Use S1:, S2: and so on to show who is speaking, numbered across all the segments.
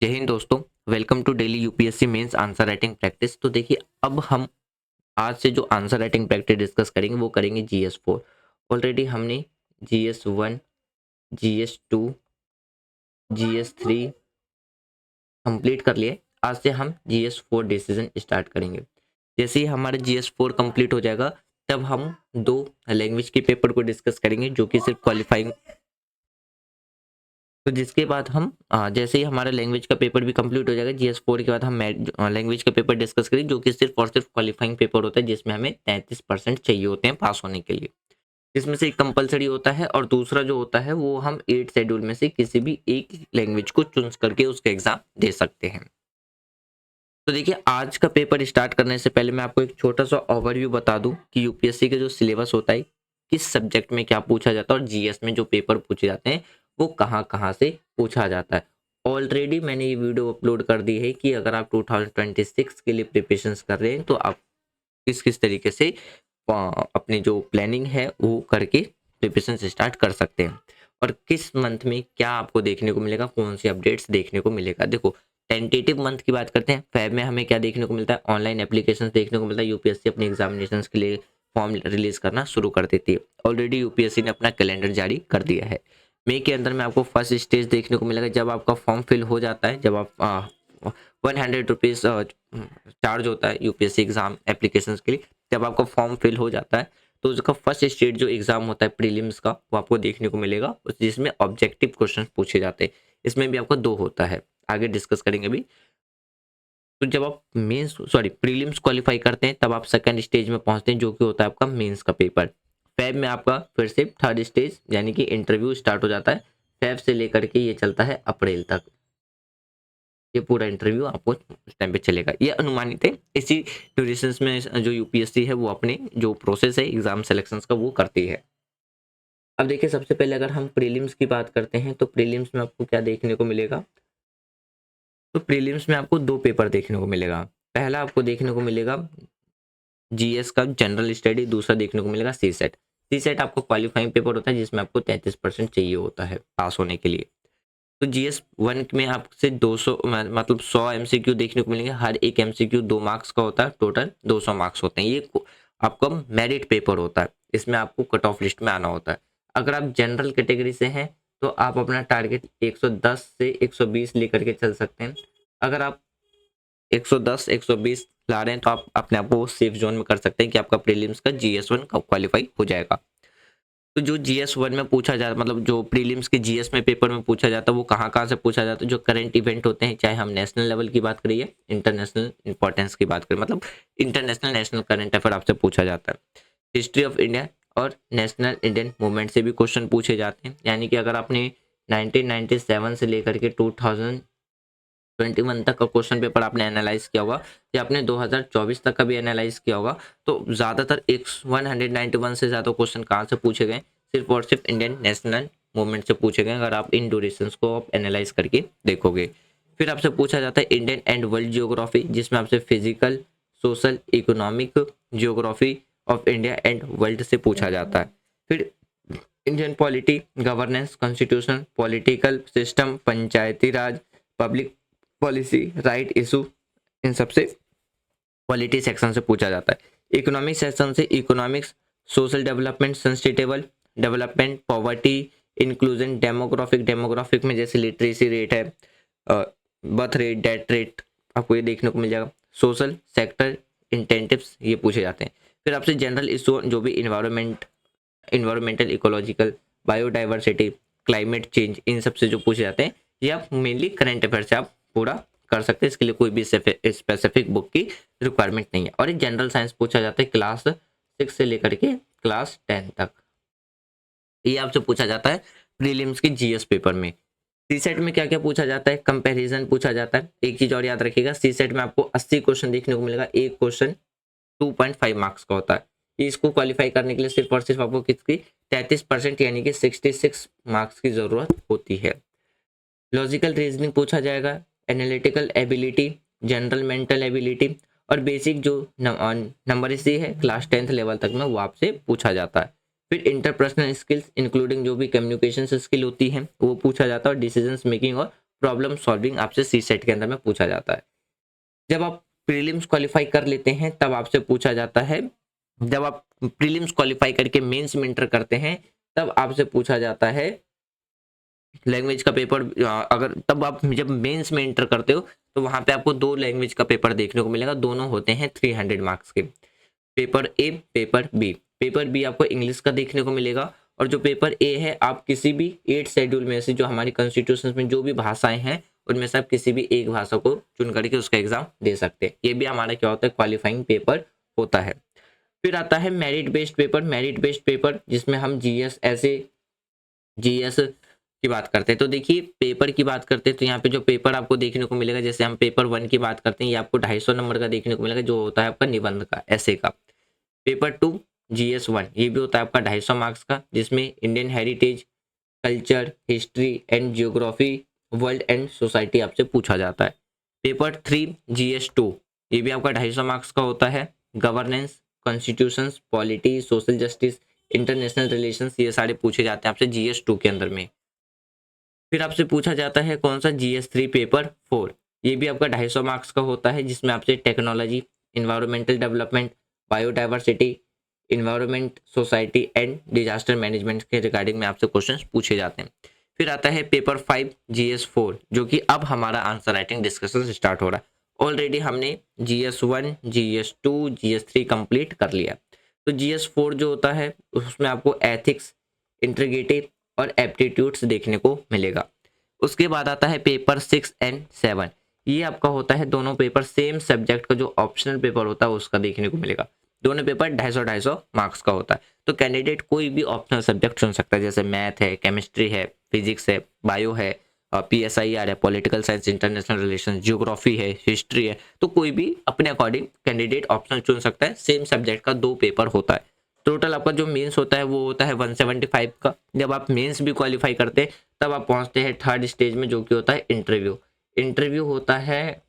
S1: जय हिंद दोस्तों। Welcome to daily UPSC mains answer writing practice. तो देखिए, अब हम आज से जो आंसर राइटिंग प्रैक्टिस डिस्कस करेंगे वो करेंगे जीएस 4। ऑलरेडी हमने जीएस 1, जीएस 2, जीएस 3 कंप्लीट कर लिए। आज से हम जीएस 4 डिसीजन स्टार्ट करेंगे। जैसे ही हमारा जीएस 4 कंप्लीट हो जाएगा तब हम दो लैंग्वेज के पेपर को डिस्कस करेंगे जो कि सिर्फ क्वालिफाइंग। तो जिसके बाद हम जैसे ही हमारा लैंग्वेज का पेपर भी कंप्लीट हो जाएगा जीएस 4 के बाद हम लैंग्वेज का पेपर डिस्कस करेंगे जो कि सिर्फ और सिर्फ क्वालिफाइंग पेपर होता है जिसमें हमें 33% चाहिए होते हैं पास होने के लिए। जिसमें से एक कंपलसरी होता है और दूसरा जो होता है वो हम 8 शेड्यूल में से किसी भी एक लैंग्वेज को चूज करके उसका एग्जाम दे सकते हैं। तो देखिए, आज का पेपर स्टार्ट करने से पहले मैं आपको एक छोटा सा ओवरव्यू बता दूं कि यूपीएससी का जो सिलेबस होता है, किस सब्जेक्ट में क्या पूछा जाता है और जीएस में जो पेपर पूछे जाते हैं वो कहाँ कहाँ से पूछा जाता है। ऑलरेडी मैंने ये वीडियो अपलोड कर दी है कि अगर आप 2026 के लिए प्रिपरेशंस कर रहे हैं तो आप किस किस तरीके से अपनी जो प्लानिंग है वो करके प्रिपरेशन स्टार्ट कर सकते हैं और किस मंथ में क्या आपको देखने को मिलेगा, कौन सी अपडेट्स देखने को मिलेगा। देखो, टेंटेटिव मंथ की बात करते हैं। फेब में हमें क्या देखने को मिलता है, ऑनलाइन एप्लीकेशंस देखने को मिलता है। यूपीएससी अपने एग्जामिनेशंस के लिए फॉर्म रिलीज करना शुरू कर देती है। ऑलरेडी यूपीएससी ने अपना कैलेंडर जारी कर दिया है। मई के अंदर में आपको फर्स्ट स्टेज देखने को मिलेगा जब आपका फॉर्म फिल हो जाता है, जब आप 100 रुपीज़ चार्ज होता है यूपीएससी एग्जाम एप्लीकेशन के लिए। जब आपका फॉर्म फिल हो जाता है तो उसका फर्स्ट स्टेज जो एग्जाम होता है प्रीलिम्स का वो आपको देखने को मिलेगा, जिसमें ऑब्जेक्टिव क्वेश्चन पूछे जाते हैं। इसमें भी आपका 2 होता है, आगे डिस्कस करेंगे अभी। तो जब आप प्रीलिम्स क्वालिफाई करते हैं तब आप सेकंड स्टेज में पहुंचते हैं जो कि होता है आपका मेंस का पेपर। फेब में आपका फिर से थर्ड स्टेज यानी कि इंटरव्यू स्टार्ट हो जाता है। फेब से लेकर के ये चलता है अप्रैल तक। ये पूरा इंटरव्यू आपको उस टाइम पे चलेगा, ये अनुमानित है। इसी ड्यूरेशन में जो यूपीएससी है वो अपने जो प्रोसेस है एग्जाम सिलेक्शंस का वो करती है। अब देखिए, सबसे पहले अगर हम प्रीलिम्स की बात करते हैं तो प्रीलिम्स में आपको क्या देखने को मिलेगा। तो प्रीलिम्स में आपको 2 पेपर देखने को मिलेगा। पहला आपको देखने को मिलेगा जीएस का जनरल स्टडी, दूसरा देखने को मिलेगा सी सेट। सी सेट आपको क्वालिफाइंग पेपर होता है जिसमें आपको 33% चाहिए होता है पास होने के लिए। तो जीएस 1 में आपसे 200 मतलब 100 एमसीक्यू देखने को मिलेंगे। हर एक एमसीक्यू 2 मार्क्स का होता है, टोटल 200 मार्क्स होते हैं। ये आपका मेरिट पेपर होता है, इसमें आपको कट ऑफ लिस्ट में आना होता है। अगर आप जनरल कैटेगरी से हैं तो आप अपना टारगेट 110 से 120 लेकर के चल सकते हैं। अगर आप 110 120 ला रहे हैं तो आप अपने आप को सेफ जोन में कर सकते हैं कि आपका प्रीलिम्स का जीएस 1 क्वालिफाई हो जाएगा। तो जो जीएस 1 में पूछा जाता, मतलब जो प्रीलिम्स के जीएस में पेपर में पूछा जाता है वो कहाँ कहाँ से पूछा जाता है। जो करंट इवेंट होते हैं, चाहे हम नेशनल लेवल की बात करिए, इंटरनेशनल इंपॉर्टेंस की बात करें, मतलब इंटरनेशनल नेशनल करंट अफेयर आपसे पूछा जाता है। हिस्ट्री ऑफ इंडिया और नेशनल इंडियन मूवमेंट से भी क्वेश्चन पूछे जाते हैं। यानी कि अगर आपने 1997 से लेकर के 2021 तक का क्वेश्चन पेपर आपने एनालाइज किया होगा या आपने 2024 तक का भी एनालाइज किया होगा तो ज़्यादातर 191 से ज़्यादा क्वेश्चन कहाँ से पूछे गए, सिर्फ और सिर्फ इंडियन नेशनल मूवमेंट से पूछे गए। अगर आप इन ड्यूरेशंस को आप एनालाइज करके देखोगे, फिर आपसे पूछा जाता है इंडियन एंड वर्ल्ड जियोग्राफी, जिसमें आपसे physical, social, economic geography of India and world से पूछा जाता है। फिर Indian polity, governance, constitution, political system, panchayati raj, public policy, right issue, इन सबसे पॉलिटी सेक्शन से पूछा जाता है। इकोनॉमिक सेक्शन से economics, social development, sustainable development, poverty, inclusion, demographic. Demographic में जैसे लिटरेसी रेट है, बर्थ रेट, डेथ रेट, आपको ये देखने को मिल जाएगा। सोशल सेक्टर इंटेंटिव्स ये पूछे जाते हैं। फिर आपसे जनरल इशू जो भी environmental, ecological, biodiversity, climate change, इन सब से जो पूछे जाते हैं ये आप मेनली करंट अफेयर से आप पूरा कर सकते हैं। इसके लिए कोई भी स्पेसिफिक बुक की रिक्वायरमेंट नहीं है। और एक जनरल साइंस पूछा जाता है क्लास 6 से लेकर के क्लास 10 तक, ये आपसे पूछा जाता है प्रीलिम्स की जीएस पेपर में। सी सेट में क्या क्या पूछा जाता है, कंपैरिजन पूछा जाता है। एक चीज और याद रखिएगा, सी सेट में आपको 80 क्वेश्चन देखने को मिलेगा, एक क्वेश्चन 2.5 मार्क्स का होता है। इसको क्वालिफाई करने के लिए सिर्फ और सिर्फ आपको किसकी 33% यानी कि 66 मार्क्स की जरूरत होती है। लॉजिकल रीजनिंग पूछा जाएगा, analytical ability, general mental ability और बेसिक जो नंबरेसी है क्लास 10th लेवल तक में वो आपसे पूछा जाता है। फिर इंटरपर्सनल स्किल्स इंक्लूडिंग जो भी कम्युनिकेशन स्किल होती है वो पूछा जाता है, और डिसीजन मेकिंग और प्रॉब्लम सॉल्विंग आपसे सी सेट के अंदर में पूछा जाता है। जब आप प्रीलिम्स क्वालिफाई कर लेते हैं तब आपसे पूछा जाता है, जब आप प्रीलिम्स क्वालिफाई करके मेंस में इंटर करते हैं तब आपसे पूछा जाता है लैंग्वेज का पेपर। अगर तब आप जब मेंस में इंटर करते हो तो वहां पे आपको 2 लैंग्वेज का पेपर देखने को मिलेगा, दोनों होते हैं 300 मार्क्स के, paper A paper B. Paper B आपको इंग्लिश का देखने को मिलेगा और जो पेपर ए है आप किसी भी 8 शेड्यूल में से जो हमारी कॉन्स्टिट्यूशन में जो भी भाषाएं हैं उनमें से आप किसी भी एक भाषा को चुन करके उसका एग्जाम दे सकते हैं। ये भी हमारा क्या होता है, क्वालिफाइंग पेपर होता है। फिर आता है merit based paper. Merit based paper जिसमें हम जीएस ऐसे जीएस की बात करते हैं। तो देखिए पेपर की बात करते हैं तो यहाँ पे जो पेपर आपको देखने को मिलेगा, जैसे हम पेपर 1 की बात करते हैं, ये आपको 250 नंबर का देखने को मिलेगा जो होता है आपका निबंध का, ऐसे का। पेपर 2 जीएस 1 ये भी होता है आपका 250 मार्क्स का, जिसमें Indian heritage, culture, history and geography, world and society आपसे पूछा जाता है। पेपर 3 जीएस 2 ये भी आपका 250 मार्क्स का होता है। Governance, constitutions, polity, social justice, international relations, ये सारे पूछे जाते हैं आपसे जीएस 2 के अंदर में। फिर आपसे पूछा जाता है कौन सा, जीएस 3 पेपर 4 ये भी आपका 250 मार्क्स का होता है, जिसमें आपसे technology, environmental development, biodiversity, environment, society and disaster management के रिगार्डिंग में आपसे क्वेश्चंस पूछे जाते हैं। फिर आता है पेपर 5 जीएस 4 जो कि अब हमारा आंसर राइटिंग डिस्कशन स्टार्ट हो रहा है। ऑलरेडी हमने जीएस 1, जीएस 2, जीएस 3 कंप्लीट कर लिया। तो जीएस 4 जो होता है उसमें आपको एथिक्स, इंटीग्रिटी और एप्टीट्यूड्स देखने को मिलेगा। उसके बाद आता है पेपर 6 एंड 7 ये आपका होता है दोनों पेपर सेम सब्जेक्ट का जो ऑप्शनल पेपर होता है उसका देखने को मिलेगा। दोनों पेपर 250-250 मार्क्स का होता है। तो कैंडिडेट कोई भी ऑप्शनल सब्जेक्ट चुन सकता है, जैसे मैथ है, केमिस्ट्री है, फिजिक्स है, बायो है, पीएसआईआर है, political science, international relation, geography है, हिस्ट्री है। तो कोई भी अपने अकॉर्डिंग कैंडिडेट ऑप्शनल चुन सकता है। सेम सब्जेक्ट का 2 पेपर होता है। टोटल आपका जो मेंस होता है वो होता है 175 का। जब आप मेंस भी क्वालिफाई करते हैं तब आप पहुंचते हैं थर्ड स्टेज में जो कि होता है इंटरव्यू। इंटरव्यू होता है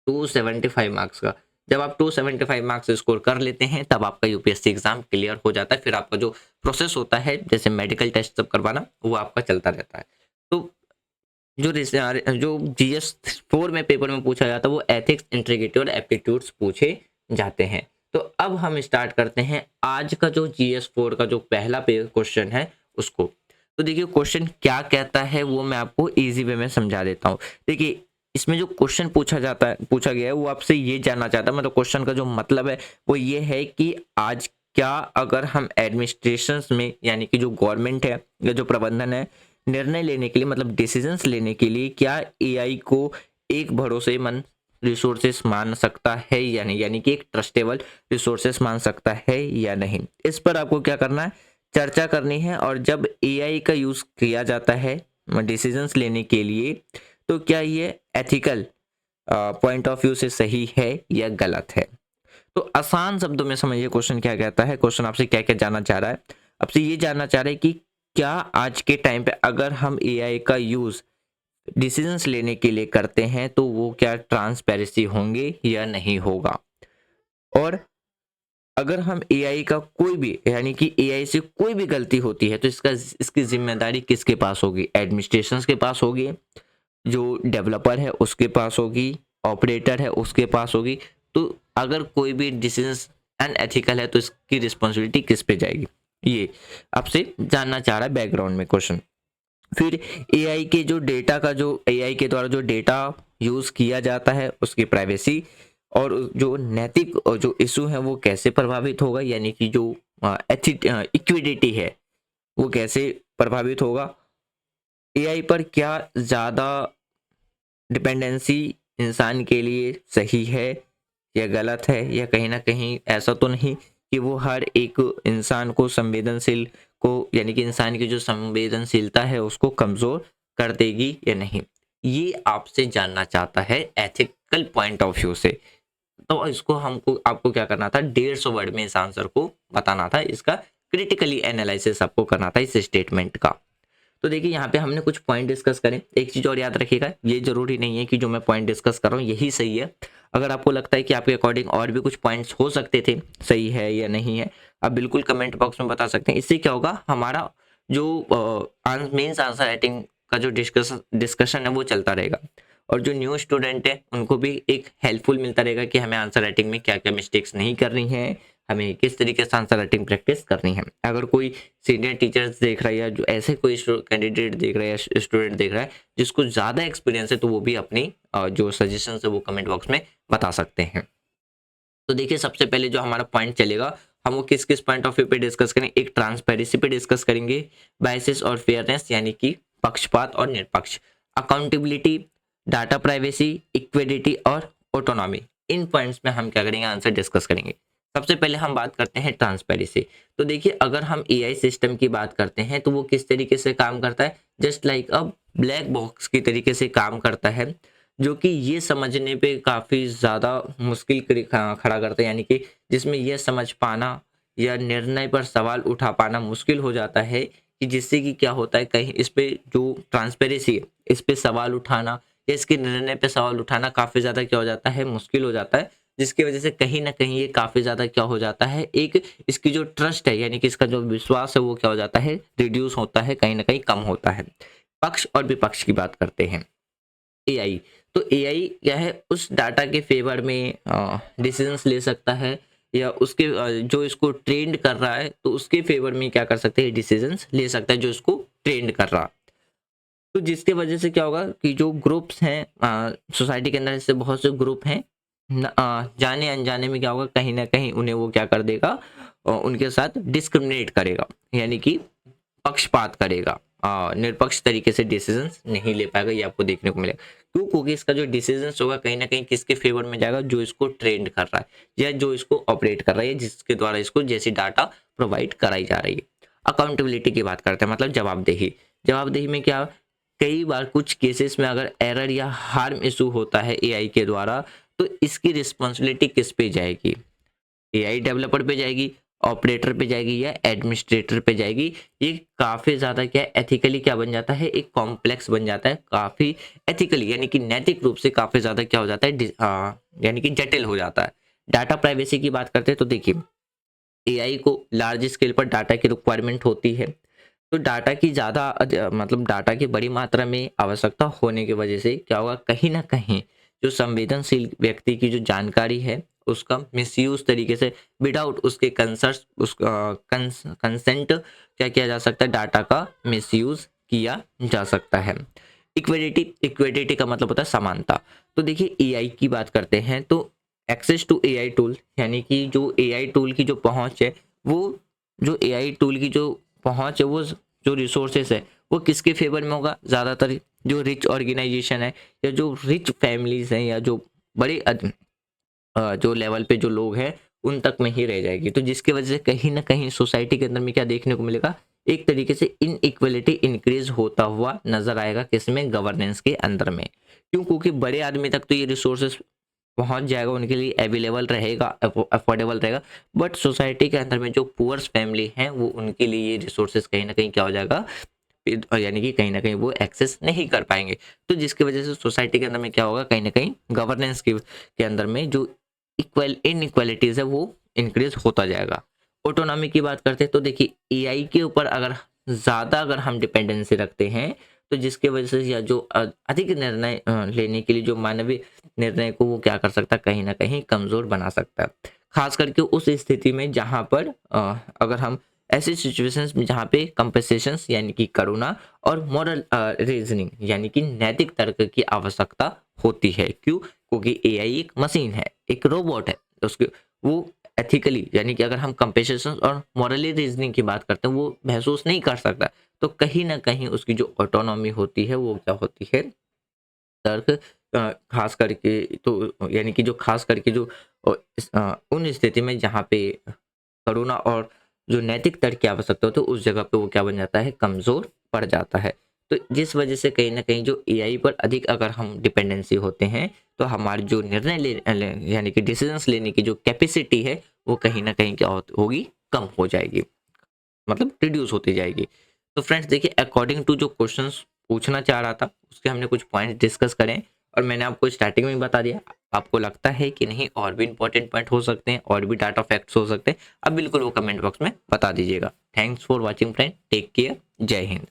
S1: 275 मार्क्स का। जब आप 275 मार्क्स स्कोर कर लेते हैं तब आपका यूपीएससी एग्जाम क्लियर हो जाता है। फिर आपका जो प्रोसेस होता है जैसे मेडिकल टेस्ट सब करवाना वो आपका चलता रहता है। तो जो जीएस 4 में पेपर में पूछा जाता है वो एथिक्स, इंटीग्रिटी और एप्टीट्यूड्स पूछे जाते हैं। तो अब हम स्टार्ट करते हैं आज का जो जीएस 4 का जो पहला क्वेश्चन है उसको। तो देखिए क्वेश्चन क्या कहता है वो मैं आपको इजी वे में समझा देता हूँ। देखिए इसमें जो क्वेश्चन पूछा गया है वो आपसे ये जानना चाहता है, मतलब क्वेश्चन का जो मतलब है वो ये है कि आज क्या अगर हम एडमिनिस्ट्रेशन में यानी कि जो गवर्नमेंट है या जो प्रबंधन है निर्णय लेने के लिए मतलब डिसीजंस लेने के लिए क्या एआई को एक भरोसेमंद रिसोर्सेस मान सकता है या नहीं, यानी कि एक ट्रस्टेबल रिसोर्सेस मान सकता है या नहीं। इस पर आपको क्या करना है, चर्चा करनी है। और जब एआई का यूज किया जाता है डिसीजंस लेने के लिए तो क्या ये एथिकल पॉइंट ऑफ व्यू से सही है या गलत है। तो आसान शब्दों में समझिए क्वेश्चन क्या कहता है। क्वेश्चन आपसे क्या क्या जानना चाह रहा है, आपसे ये जानना चाह रहा है कि क्या आज के टाइम पे अगर हम एआई का यूज डिसीजंस लेने के लिए करते हैं तो वो क्या ट्रांसपेरेंसी होंगे या नहीं होगा। और अगर हम एआई का कोई भी यानी कि एआई से कोई भी गलती होती है तो इसकी जिम्मेदारी किसके पास होगी, एडमिनिस्ट्रेशन के पास होगी, जो डेवलपर है उसके पास होगी, ऑपरेटर है उसके पास होगी। तो अगर कोई भी डिसीजन अनएथिकल है तो इसकी रिस्पॉन्सिबिलिटी किस पे जाएगी, ये आपसे जानना चाह रहा है बैकग्राउंड में क्वेश्चन। फिर एआई के जो डेटा का जो एआई के द्वारा जो डेटा यूज किया जाता है उसकी प्राइवेसी और जो नैतिक जो इशू है वो कैसे प्रभावित होगा, यानी कि जो इक्विडिटी है वो कैसे प्रभावित होगा। एआई पर क्या ज़्यादा डिपेंडेंसी इंसान के लिए सही है या गलत है, या कहीं ना कहीं ऐसा तो नहीं कि वो हर एक इंसान को संवेदनशील को यानी कि इंसान की जो संवेदनशीलता है उसको कमज़ोर कर देगी या नहीं, ये आपसे जानना चाहता है एथिकल पॉइंट ऑफ व्यू से। तो इसको आपको क्या करना था, 150 वर्ड में इस आंसर को बताना था, इसका क्रिटिकली एनालिसिस आपको करना था इस स्टेटमेंट का। तो देखिए यहाँ पे हमने कुछ पॉइंट डिस्कस करें। एक चीज़ और याद रखिएगा, ये जरूरी नहीं है कि जो मैं पॉइंट डिस्कस कर रहा हूँ यही सही है। अगर आपको लगता है कि आपके अकॉर्डिंग और भी कुछ पॉइंट्स हो सकते थे, सही है या नहीं है, आप बिल्कुल कमेंट बॉक्स में बता सकते हैं। इससे क्या होगा, हमारा जो मेंस आंसर राइटिंग का जो डिस्कशन है वो चलता रहेगा। और जो न्यू स्टूडेंट है उनको भी एक हेल्पफुल मिलता रहेगा कि हमें आंसर राइटिंग में क्या क्या मिस्टेक्स नहीं करनी है, हमें किस तरीके से आंसर राइटिंग प्रैक्टिस करनी है। अगर कोई सीनियर टीचर्स देख रहा है या जो ऐसे कोई कैंडिडेट देख रहा है या स्टूडेंट देख रहा है जिसको ज़्यादा एक्सपीरियंस है, तो वो भी अपनी जो सजेशन है वो कमेंट बॉक्स में बता सकते हैं। तो देखिए सबसे पहले जो हमारा पॉइंट चलेगा, हम वो किस किस पॉइंट ऑफ व्यू पे डिस्कस करेंगे। एक ट्रांसपेरेंसी पे डिस्कस करेंगे, बायसेस और फेयरनेस यानी कि पक्षपात और निष्पक्ष, अकाउंटेबिलिटी, डाटा प्राइवेसी, इक्विडिटी और ऑटोनॉमी। इन पॉइंट्स में हम क्या करेंगे, आंसर डिस्कस करेंगे। सबसे पहले हम बात करते हैं ट्रांसपेरेंसी। तो देखिए अगर हम एआई सिस्टम की बात करते हैं तो वो किस तरीके से काम करता है, जस्ट लाइक अ ब्लैक बॉक्स की तरीके से काम करता है, जो कि ये समझने पे काफ़ी ज़्यादा मुश्किल खड़ा करता है, यानी कि जिसमें यह समझ पाना या निर्णय पर सवाल उठा पाना मुश्किल हो जाता है कि जिससे कि क्या होता है, कहीं इस पे जो ट्रांसपेरेंसी है इस पे सवाल उठाना या इसके निर्णय पे सवाल उठाना काफ़ी ज़्यादा क्या हो जाता है, मुश्किल हो जाता है। जिसकी वजह से कहीं ना कहीं ये काफ़ी ज़्यादा क्या हो जाता है, एक इसकी जो ट्रस्ट है यानी कि इसका जो विश्वास है वो क्या हो जाता है, रिड्यूस होता है, कहीं ना कहीं कम होता है। पक्ष और विपक्ष की बात करते हैं। एआई, तो एआई क्या है, उस डाटा के फेवर में डिसीजंस ले सकता है या उसके जो इसको ट्रेंड कर रहा है तो उसके फेवर में क्या कर सकते हैं, डिसीजंस ले सकता है जो इसको ट्रेंड कर रहा। तो जिसके वजह से क्या होगा कि जो ग्रुप्स हैं सोसाइटी के अंदर, जैसे बहुत से ग्रुप हैं जाने अनजाने में क्या होगा, कहीं ना कहीं उन्हें वो क्या कर देगा, उनके साथ डिस्क्रिमिनेट करेगा, यानी कि पक्षपात करेगा, निष्पक्ष तरीके से डिसीजंस नहीं ले पाएगा, ये आपको देखने को मिलेगा। क्यों? क्योंकि इसका जो डिसीजंस होगा कहीं ना कहीं किसके फेवर में जाएगा, जो इसको ट्रेंड कर रहा है या जो इसको ऑपरेट कर रहा है, जिसके द्वारा इसको जैसी डाटा प्रोवाइड कराई जा रही है। अकाउंटेबिलिटी की बात करते हैं, मतलब जवाबदेही। जवाबदेही में क्या, कई बार कुछ केसेस में अगर एरर या हार्म इशू होता है एआई के द्वारा, तो इसकी रिस्पॉन्सिबिलिटी किस पे जाएगी, एआई डेवलपर पे जाएगी, ऑपरेटर पे जाएगी या एडमिनिस्ट्रेटर पे जाएगी। ये काफ़ी ज़्यादा क्या है, एथिकली क्या बन जाता है, एक कॉम्प्लेक्स बन जाता है, काफ़ी एथिकली यानी कि नैतिक रूप से काफ़ी ज़्यादा क्या हो जाता है, यानी कि जटिल हो जाता है। डाटा प्राइवेसी की बात करते हैं तो देखिए एआई को लार्ज स्केल पर डाटा की रिक्वायरमेंट होती है, तो डाटा की ज़्यादा मतलब डाटा की बड़ी मात्रा में आवश्यकता होने की वजह से क्या होगा, कहीं ना कहीं जो संवेदनशील व्यक्ति की जो जानकारी है उसका मिसयूज तरीके से विदाउट उसके कंसर्ट कंसेंट क्या किया जा सकता है, डाटा का मिसयूज किया जा सकता है। इक्विडिटी, इक्विडिटी का मतलब होता है समानता। तो देखिए एआई की बात करते हैं तो एक्सेस टू एआई टूल, यानी कि जो एआई टूल की जो पहुंच है, वो जो एआई टूल की जो पहुंच है, वो जो रिसोर्सेस है वो किसके फेवर में होगा, ज़्यादातर जो रिच ऑर्गेनाइजेशन है या जो रिच फैमिलीज हैं या जो बड़े जो लेवल पे जो लोग हैं उन तक में ही रह जाएगी। तो जिसकी वजह से कहीं ना कहीं सोसाइटी के अंदर में क्या देखने को मिलेगा, एक तरीके से इनइक्वलिटी इंक्रीज होता हुआ नजर आएगा, किसमें, गवर्नेंस के अंदर में। क्यों? क्योंकि बड़े आदमी तक तो ये रिसोर्सेस पहुंच जाएगा, उनके लिए अवेलेबल रहेगा, अफोर्डेबल रहेगा, बट सोसाइटी के अंदर में जो पुअर्स फैमिली हैं वो उनके लिए ये रिसोर्सेज कहीं ना कहीं क्या हो जाएगा, यानी कि कहीं ना कहीं वो एक्सेस नहीं कर पाएंगे। तो जिसकी वजह से सोसाइटी के अंदर में क्या होगा, कहीं ना कहीं गवर्नेंस के अंदर में जो इनइक्वालिटीज है वो इंक्रीज होता जाएगा। ऑटोनॉमी की बात करते हैं तो देखिए एआई के ऊपर अगर हम डिपेंडेंसी रखते हैं तो जिसके वजह से या जो अधिक निर्णय लेने के लिए जो मानवीय निर्णय को वो क्या कर सकता है, कहीं ना कहीं कमजोर बना सकता है। खास करके उस स्थिति में जहां पर अगर हम ऐसी सिचुएशंस में जहाँ पे कंपनसेशंस यानी कि करुणा और मॉरल रीजनिंग यानी कि नैतिक तर्क की आवश्यकता होती है। क्यों? क्योंकि एआई एक मशीन है, एक रोबोट है, तो उसके वो एथिकली यानी कि अगर हम कंपनसेशन और मॉरली रीजनिंग की बात करते हैं वो महसूस नहीं कर सकता, तो कहीं ना कहीं उसकी जो ऑटोनॉमी होती है वो क्या होती है, तर्क खास करके तो यानी कि जो खास करके जो उन स्थिति में जहाँ पे करुणा और जो नैतिक तर्क की आवश्यकता होती है उस जगह पे वो क्या बन जाता है, कमज़ोर पड़ जाता है। तो जिस वजह से कहीं न कहीं जो एआई पर अधिक अगर हम डिपेंडेंसी होते हैं तो हमारी जो निर्णय यानी कि डिसीजंस लेने की जो कैपेसिटी है वो कहीं न कहीं क्या होगी, कम हो जाएगी, मतलब रिड्यूस होती जाएगी। तो फ्रेंड्स देखिए अकॉर्डिंग टू जो क्वेश्चंस पूछना चाह रहा था उसके हमने कुछ पॉइंट डिस्कस करें और मैंने आपको स्टार्टिंग में बता दिया। आपको लगता है कि नहीं और भी इंपॉर्टेंट पॉइंट हो सकते हैं और भी डाटा फैक्ट्स हो सकते हैं, अब बिल्कुल वो कमेंट बॉक्स में बता दीजिएगा। Thanks for watching friend, take care, जय हिंद।